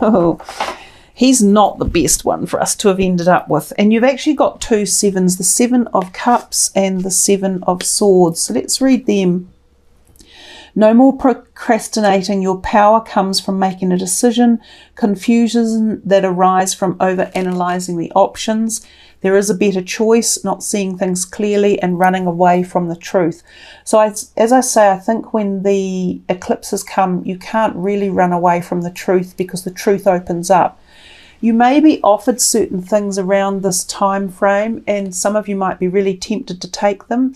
Oh, he's not the best one for us to have ended up with. And you've actually got two sevens, the 7 of Cups and the 7 of Swords. So let's read them. No more procrastinating. Your power comes from making a decision. Confusion that arise from over-analysing the options. There is a better choice, not seeing things clearly and running away from the truth. So as I say, I think when the eclipses come, you can't really run away from the truth because the truth opens up. You may be offered certain things around this time frame, and some of you might be really tempted to take them.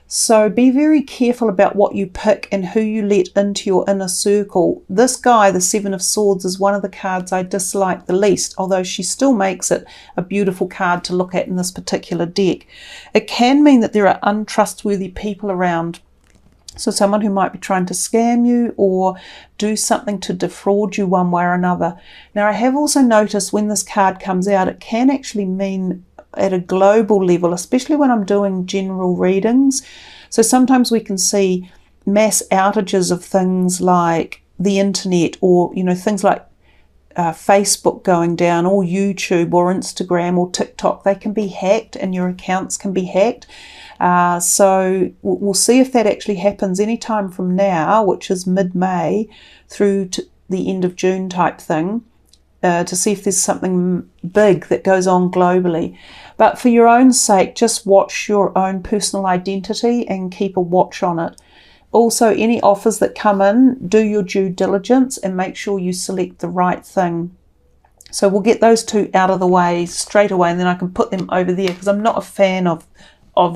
So be very careful about what you pick and who you let into your inner circle. This guy, the 7 of Swords, is one of the cards I dislike the least, although she still makes it a beautiful card to look at in this particular deck. It can mean that there are untrustworthy people around. So someone who might be trying to scam you or do something to defraud you one way or another. Now, I have also noticed when this card comes out, it can actually mean at a global level, especially when I'm doing general readings. So sometimes we can see mass outages of things like the internet, or things like Facebook going down, or YouTube or Instagram or TikTok. They can be hacked and your accounts can be hacked. So we'll see if that actually happens anytime from now, which is mid-May through to the end of June type thing, to see if there's something big that goes on globally. But for your own sake, just watch your own personal identity and keep a watch on it. Also, any offers that come in, do your due diligence and make sure you select the right thing. So we'll get those two out of the way straight away, and then I can put them over there because I'm not a fan of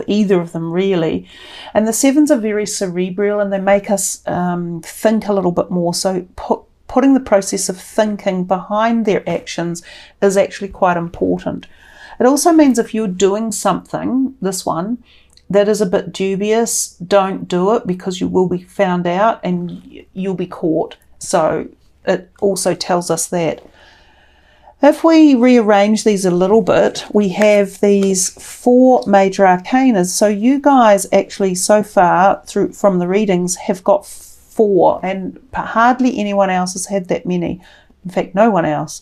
either of them really. And the 7s are very cerebral and they make us think a little bit more. So putting the process of thinking behind their actions is actually quite important. It also means if you're doing something, this one, that is a bit dubious, don't do it because you will be found out and you'll be caught. So it also tells us that. If we rearrange these a little bit, we have these 4 major arcanas. So you guys actually so far from the readings have got 4, and hardly anyone else has had that many. In fact, no one else.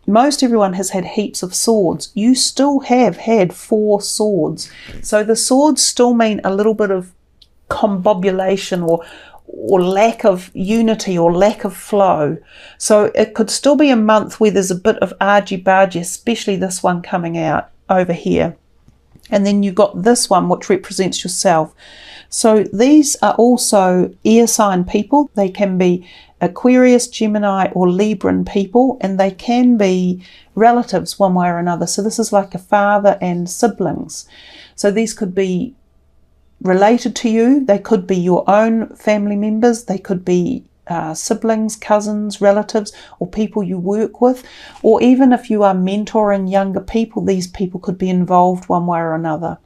Most everyone has had heaps of swords. You still have had 4 swords. So the swords still mean a little bit of combobulation or lack of unity or lack of flow. So it could still be a month where there's a bit of argy-bargy, especially this one coming out over here. And then you've got this one which represents yourself. So these are also air sign people. They can be Aquarius, Gemini or Libran people, and they can be relatives one way or another. So this is like a father and siblings. So these could be related to you. They could be your own family members. They could be siblings, cousins, relatives, or people you work with. Or even if you are mentoring younger people, these people could be involved one way or another.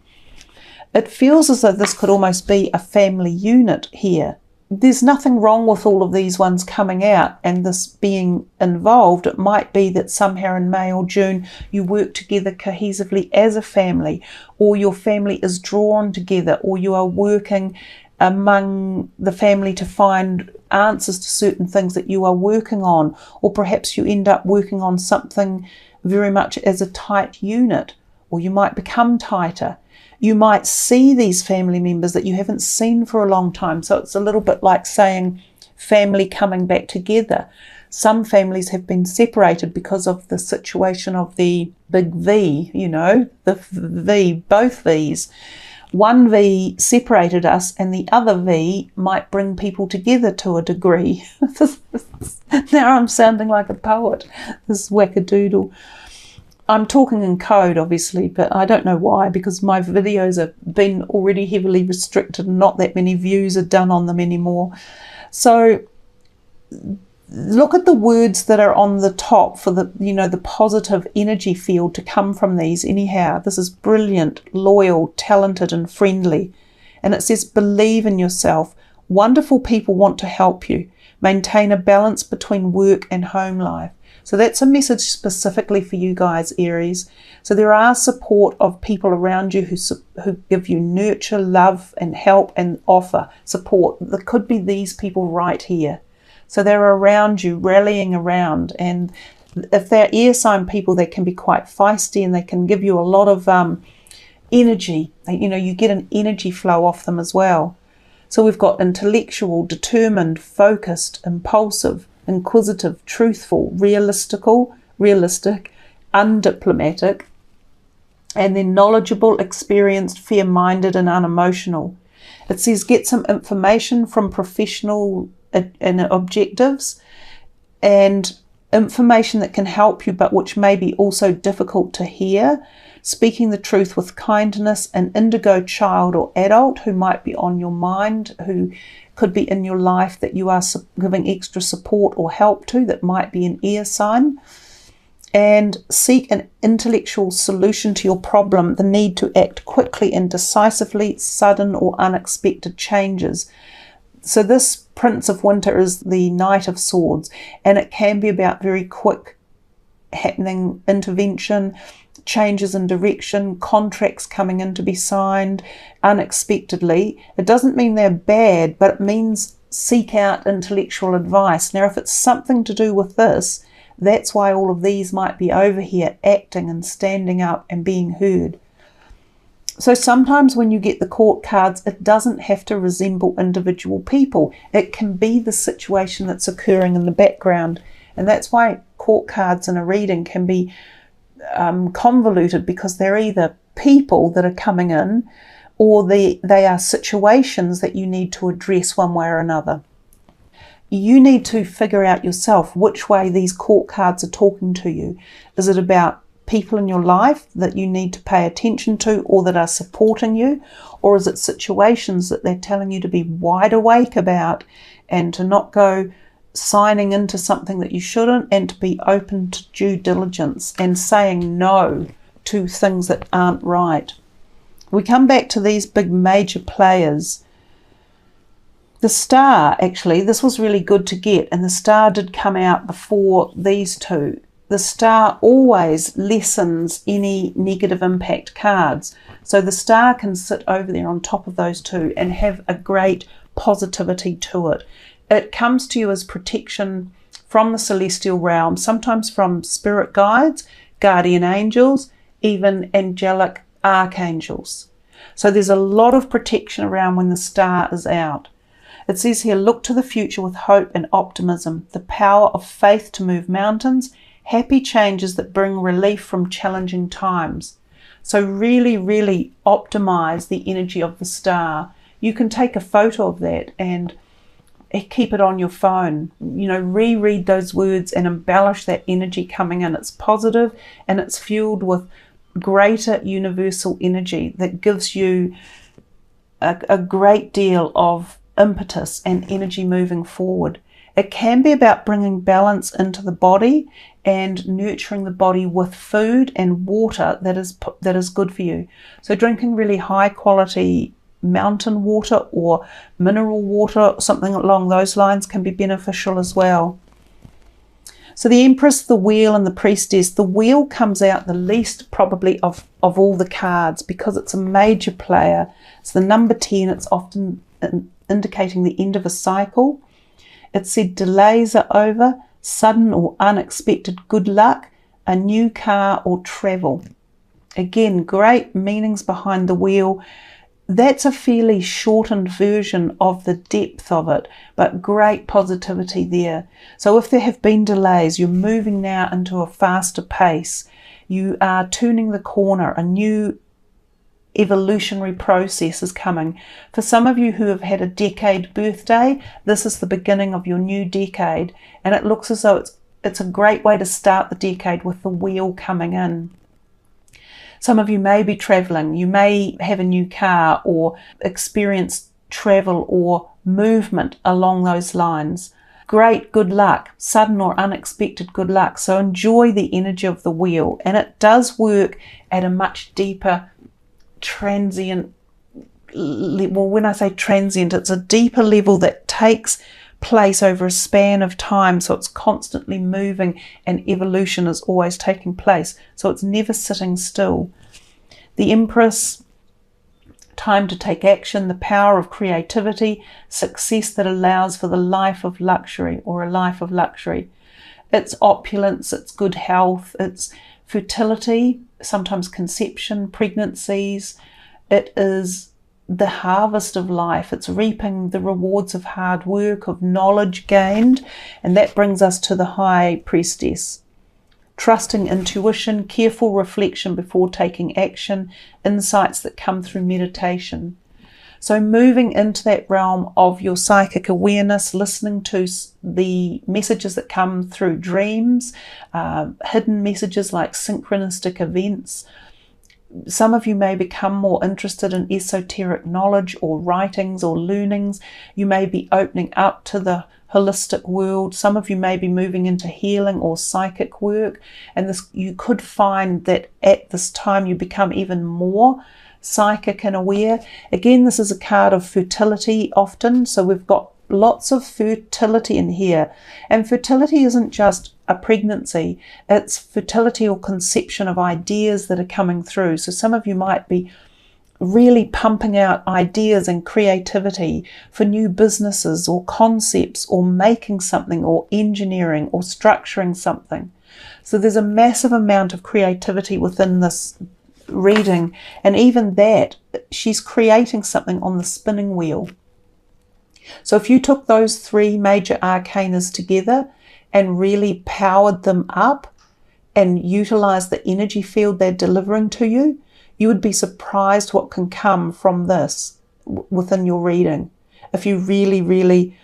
It feels as though this could almost be a family unit here. There's nothing wrong with all of these ones coming out and this being involved. It might be that somehow in May or June you work together cohesively as a family, or your family is drawn together, or you are working among the family to find answers to certain things that you are working on, or perhaps you end up working on something very much as a tight unit, or you might become tighter. You might see these family members that you haven't seen for a long time. So it's a little bit like saying family coming back together. Some families have been separated because of the situation of the big V, the V, both Vs. One V separated us and the other V might bring people together to a degree. Now I'm sounding like a poet, this wackadoodle. I'm talking in code, obviously, but I don't know why, because my videos have been already heavily restricted and not that many views are done on them anymore. So look at the words that are on the top for the positive energy field to come from these anyhow. This is brilliant, loyal, talented and friendly. And it says, believe in yourself. Wonderful people want to help you. Maintain a balance between work and home life. So that's a message specifically for you guys, Aries. So there are support of people around you who give you nurture, love and help and offer support. There could be these people right here. So they're around you, rallying around. And if they're air sign people, they can be quite feisty and they can give you a lot of energy. You get an energy flow off them as well. So we've got intellectual, determined, focused, impulsive, inquisitive, truthful, realistic, undiplomatic, and then knowledgeable, experienced, fair-minded, and unemotional. It says get some information from professional and objectives, and information that can help you but which may be also difficult to hear. Speaking the truth with kindness, an indigo child or adult who might be on your mind, who could be in your life that you are giving extra support or help to, that might be an air sign. And seek an intellectual solution to your problem, the need to act quickly and decisively, sudden or unexpected changes. So this Prince of Winter is the Knight of Swords, and it can be about very quick happening intervention, changes in direction, contracts coming in to be signed unexpectedly. It doesn't mean they're bad, but it means seek out intellectual advice. Now, if it's something to do with this, that's why all of these might be over here acting and standing up and being heard. So sometimes when you get the court cards, it doesn't have to resemble individual people. It can be the situation that's occurring in the background. And that's why court cards in a reading can be convoluted, because they're either people that are coming in or they are situations that you need to address one way or another. You need to figure out yourself which way these court cards are talking to you. Is it about people in your life that you need to pay attention to or that are supporting you? Or is it situations that they're telling you to be wide awake about and to not go signing into something that you shouldn't, and to be open to due diligence and saying no to things that aren't right? We come back to these big major players. The Star, actually, this was really good to get, and the Star did come out before these two. The Star always lessens any negative impact cards. So the Star can sit over there on top of those two and have a great positivity to it. It comes to you as protection from the celestial realm, sometimes from spirit guides, guardian angels, even angelic archangels. So there's a lot of protection around when the Star is out. It says here, look to the future with hope and optimism, the power of faith to move mountains, happy changes that bring relief from challenging times. So really, really optimize the energy of the Star. You can take a photo of that and keep it on your phone. Reread those words and embellish that energy coming in. It's positive and it's fueled with greater universal energy that gives you a great deal of impetus and energy moving forward. It can be about bringing balance into the body and nurturing the body with food and water that is good for you. So drinking really high quality mountain water or mineral water, something along those lines, can be beneficial as well. So the Empress, the Wheel, and the Priestess. The Wheel comes out the least probably of all the cards because it's a major player. It's the number 10. It's often indicating the end of a cycle. It said delays are over, sudden or unexpected good luck, a new car or travel. Again, great meanings behind the Wheel. That's a fairly shortened version of the depth of it, but great positivity there. So if there have been delays, you're moving now into a faster pace. You are turning the corner. A new evolutionary process is coming. For some of you who have had a decade birthday, this is the beginning of your new decade, and it looks as though it's a great way to start the decade with the Wheel coming in. Some of you may be traveling. You may have a new car or experience travel or movement along those lines. Great good luck, sudden or unexpected good luck. So enjoy the energy of the Wheel. And it does work at a much deeper transient level. When I say transient, it's a deeper level that takes place over a span of time, so it's constantly moving and evolution is always taking place, so it's never sitting still. The Empress time to take action, the power of creativity, success that allows for the life of luxury or a life of luxury. It's opulence, it's good health, it's fertility, sometimes conception, pregnancies. It is the harvest of life. It's reaping the rewards of hard work, of knowledge gained. And that brings us to the High Priestess. Trusting intuition, careful reflection before taking action, insights that come through meditation. So moving into that realm of your psychic awareness, listening to the messages that come through dreams, hidden messages like synchronistic events. Some of you may become more interested in esoteric knowledge or writings or learnings. You may be opening up to the holistic world. Some of you may be moving into healing or psychic work, and this, you could find that at this time you become even more psychic and aware. Again, this is a card of fertility often, so we've got lots of fertility in here. And fertility isn't just a pregnancy, it's fertility or conception of ideas that are coming through. So some of you might be really pumping out ideas and creativity for new businesses or concepts, or making something, or engineering, or structuring something. So there's a massive amount of creativity within this reading, and even that, she's creating something on the spinning wheel. So if you took those three major arcanas together and really powered them up and utilized the energy field they're delivering to you, you would be surprised what can come from this within your reading if you really, really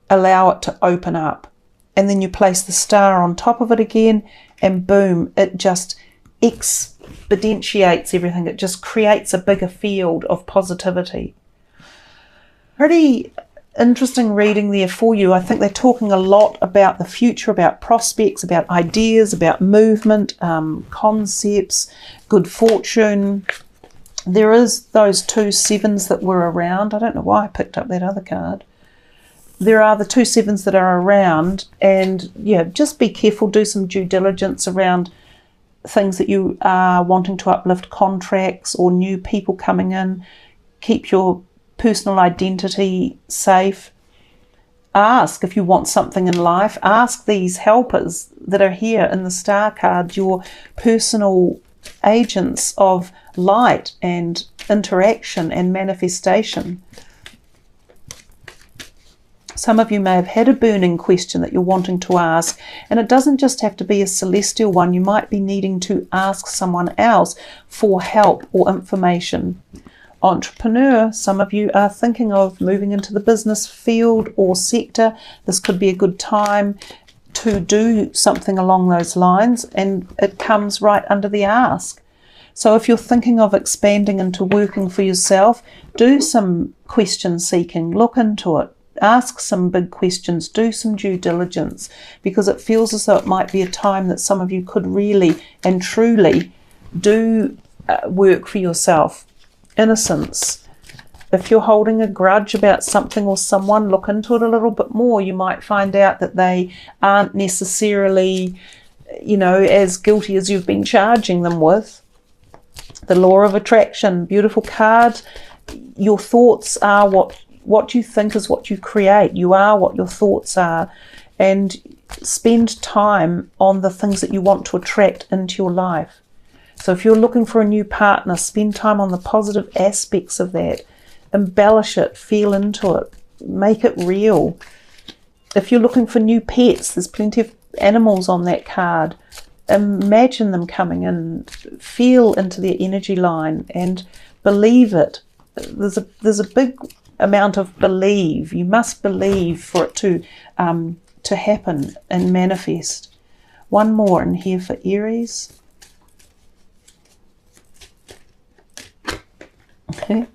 allow it to open up. And then you place the star on top of it again, and boom, it just exponentiates everything. It just creates a bigger field of positivity. Pretty interesting reading there for you. I think they're talking a lot about the future, about prospects, about ideas, about movement, concepts, good fortune. There is those 2 sevens that were around. I don't know why I picked up that other card. There are the 2 sevens that are around, and yeah, just be careful, do some due diligence around things that you are wanting to uplift, contracts or new people coming in. Keep your personal identity safe. Ask if you want something in life. Ask these helpers that are here in the star card, your personal agents of light and interaction and manifestation. Some of you may have had a burning question that you're wanting to ask, and it doesn't just have to be a celestial one. You might be needing to ask someone else for help or information. Entrepreneur, some of you are thinking of moving into the business field or sector. This could be a good time to do something along those lines, and it comes right under the ask. So if you're thinking of expanding into working for yourself, do some question seeking, look into it, ask some big questions, do some due diligence, because it feels as though it might be a time that some of you could really and truly do work for yourself. Innocence. If you're holding a grudge about something or someone, look into it a little bit more. You might find out that they aren't necessarily, as guilty as you've been charging them with. The law of attraction, beautiful card. Your thoughts are what you think is what you create. You are what your thoughts are. And spend time on the things that you want to attract into your life. So if you're looking for a new partner, spend time on the positive aspects of that. Embellish it, feel into it, make it real. If you're looking for new pets, there's plenty of animals on that card. Imagine them coming in, feel into their energy line and believe it. There's a big amount of believe. You must believe for it to happen and manifest. One more in here for Aries. Okay.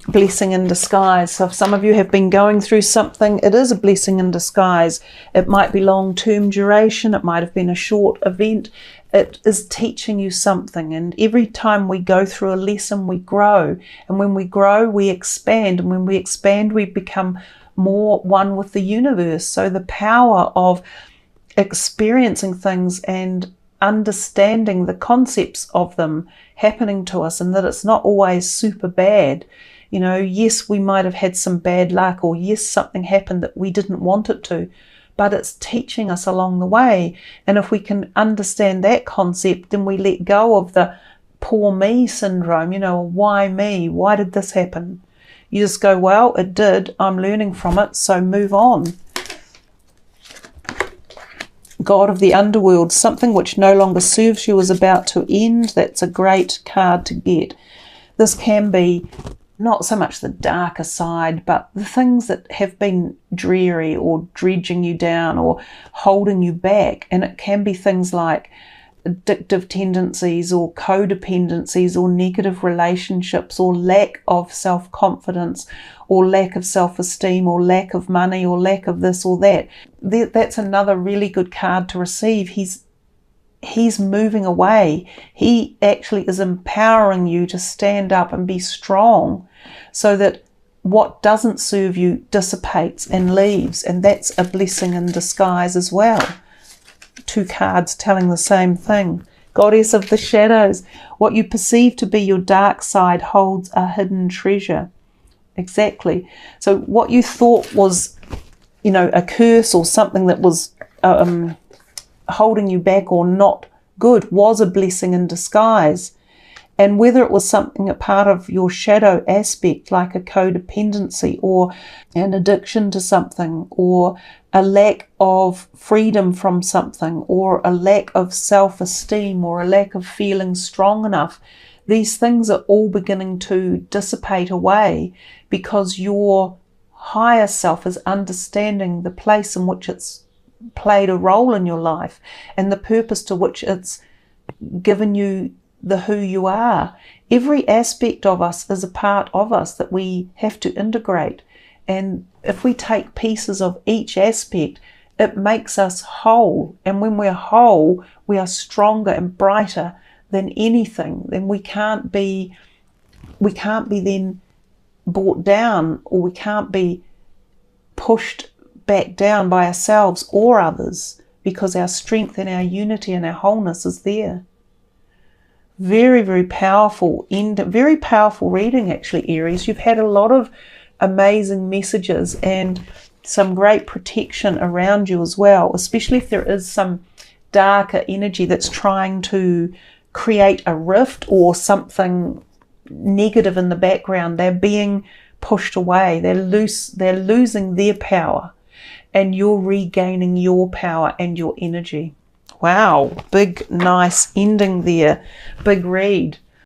Blessing in disguise. So if some of you have been going through something, it is a blessing in disguise. It might be long-term duration. It might have been a short event. It is teaching you something. And every time we go through a lesson, we grow. And when we grow, we expand. And when we expand, we become more one with the universe. So the power of experiencing things and understanding the concepts of them happening to us, and that it's not always super bad. You know, yes, we might have had some bad luck, or yes, something happened that we didn't want it to, but it's teaching us along the way. And if we can understand that concept, then we let go of the poor me syndrome, you know, why me? Why did this happen? You just go, well, it did. I'm learning from it, so move on. God of the underworld, something which no longer serves you is about to end. That's a great card to get. This can be not so much the darker side, but the things that have been dreary or dredging you down or holding you back. And it can be things like addictive tendencies or codependencies or negative relationships or lack of self-confidence or lack of self-esteem or lack of money or lack of this or that. That's another really good card to receive. He's moving away. He actually is empowering you to stand up and be strong so that what doesn't serve you dissipates and leaves. And that's a blessing in disguise as well. Two cards telling the same thing. Goddess of the shadows. What you perceive to be your dark side holds a hidden treasure. Exactly. So what you thought was, you know, a curse or something that was holding you back or not good was a blessing in disguise. And whether it was something, a part of your shadow aspect, like a codependency or an addiction to something, or a lack of freedom from something, or a lack of self-esteem, or a lack of feeling strong enough, these things are all beginning to dissipate away because your higher self is understanding the place in which it's played a role in your life and the purpose to which it's given you the who you are. Every aspect of us is a part of us that we have to integrate. And if we take pieces of each aspect, it makes us whole. And when we're whole, we are stronger and brighter than anything. Then we can't be then brought down, or we can't be pushed back down by ourselves or others, because our strength and our unity and our wholeness is there. Very, very powerful very powerful reading, actually, Aries. You've had a lot of amazing messages and some great protection around you as well, especially if there is some darker energy that's trying to create a rift or something negative in the background. They're being pushed away. They're losing their power, and you're regaining your power and your energy. Wow, big, nice ending there. Big read.